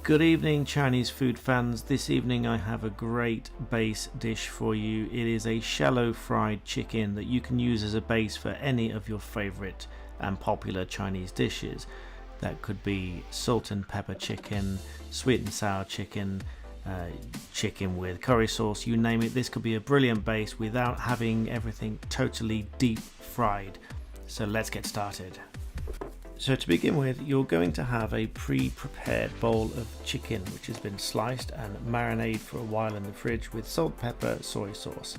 Good evening, Chinese food fans. This evening I have a great base dish for you. It is a shallow fried chicken that you can use as a base for any of your favorite and popular Chinese dishes. That could be salt and pepper chicken, sweet and sour chicken, chicken with curry sauce, you name it. This could be a brilliant base without having everything totally deep fried. So let's get started. So to begin with, you're going to have a pre-prepared bowl of chicken which has been sliced and marinated for a while in the fridge with salt, pepper, soy sauce.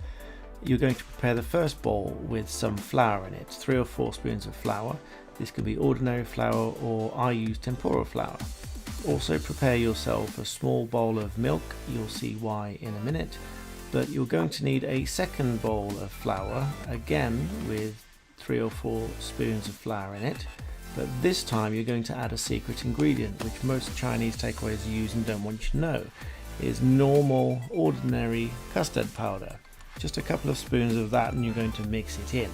You're going to prepare the first bowl with some flour in it, 3 or 4 spoons of flour. This could be ordinary flour, or I use tempura flour. Also prepare yourself a small bowl of milk, you'll see why in a minute. But you're going to need a second bowl of flour, again with 3 or 4 spoons of flour in it. But this time you're going to add a secret ingredient which most Chinese takeaways use and don't want you to know. Is normal, ordinary custard powder. Just a couple of spoons of that and you're going to mix it in.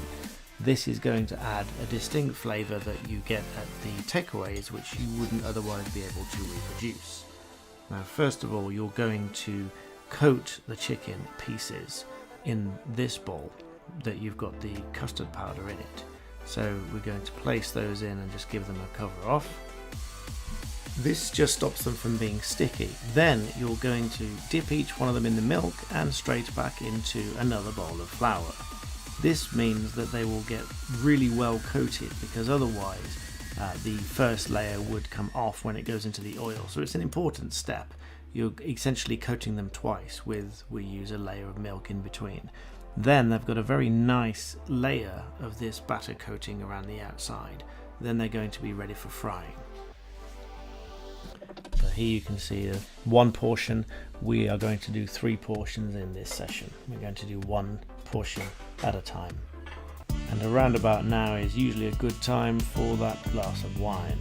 This is going to add a distinct flavour that you get at the takeaways which you wouldn't otherwise be able to reproduce. Now first of all, you're going to coat the chicken pieces in this bowl that you've got the custard powder in it. So we're going to place those in and just give them a cover off. This just stops them from being sticky. Then you're going to dip each one of them in the milk and straight back into another bowl of flour. This means that they will get really well coated, because otherwise the first layer would come off when it goes into the oil. So it's an important step. You're essentially coating them twice we use a layer of milk in between. Then they've got a very nice layer of this batter coating around the outside. Then they're going to be ready for frying. So here you can see one portion. We are going to do 3 portions in this session. We're going to do 1 portion at a time. And around about now is usually a good time for that glass of wine.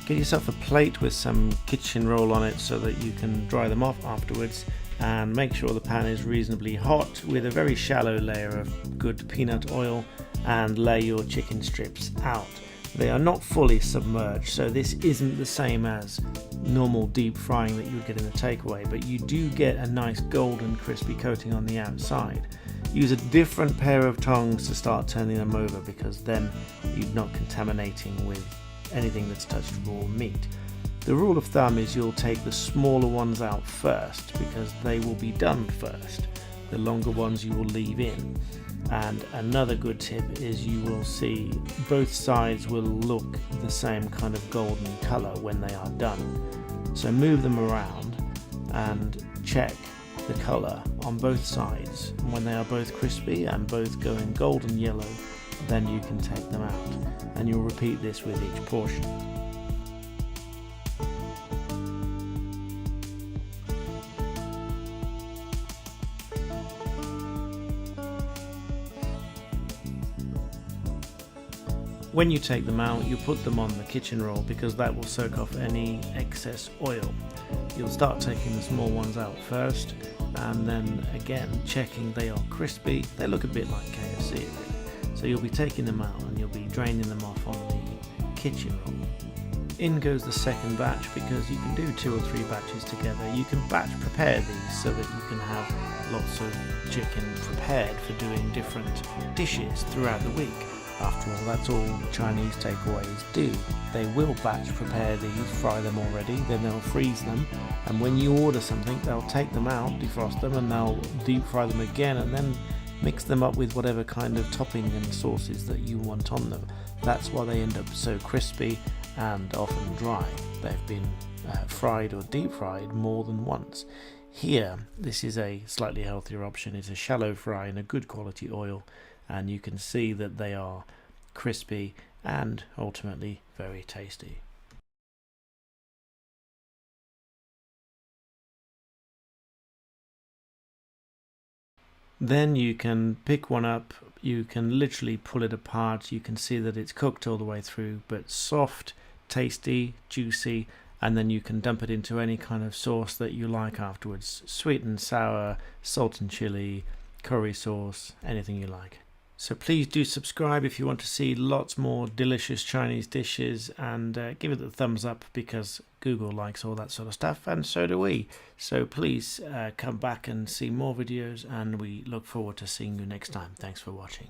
Get yourself a plate with some kitchen roll on it so that you can dry them off afterwards. And make sure the pan is reasonably hot with a very shallow layer of good peanut oil, and lay your chicken strips out. They are not fully submerged, so this isn't the same as normal deep frying that you would get in a takeaway, but you do get a nice golden crispy coating on the outside. Use a different pair of tongs to start turning them over, because then you're not contaminating with anything that's touched raw meat. The rule of thumb is you'll take the smaller ones out first, because they will be done first. The longer ones you will leave in. And another good tip is you will see both sides will look the same kind of golden colour when they are done. So move them around and check the colour on both sides. When they are both crispy and both going golden yellow, then you can take them out. And you'll repeat this with each portion. When you take them out, you put them on the kitchen roll, because that will soak off any excess oil. You'll start taking the small ones out first, and then again checking they are crispy. They look a bit like KFC really. So you'll be taking them out and you'll be draining them off on the kitchen roll. In goes the second batch, because you can do 2 or 3 batches together. You can batch prepare these so that you can have lots of chicken prepared for doing different dishes throughout the week. After all, that's all Chinese takeaways do. They will batch prepare these, fry them already, then they'll freeze them, and when you order something they'll take them out, defrost them, and they'll deep fry them again, and then mix them up with whatever kind of topping and sauces that you want on them. That's why they end up so crispy and often dry. They've been fried or deep fried more than once. Here, this is a slightly healthier option. It's a shallow fry in a good quality oil, and you can see that they are crispy and ultimately very tasty. Then you can pick one up, you can literally pull it apart, you can see that it's cooked all the way through, but soft, tasty, juicy, and then you can dump it into any kind of sauce that you like afterwards. Sweet and sour, salt and chili, curry sauce, anything you like. So please do subscribe if you want to see lots more delicious Chinese dishes, and give it a thumbs up, because Google likes all that sort of stuff, and so do we. So please come back and see more videos, and we look forward to seeing you next time. Thanks for watching.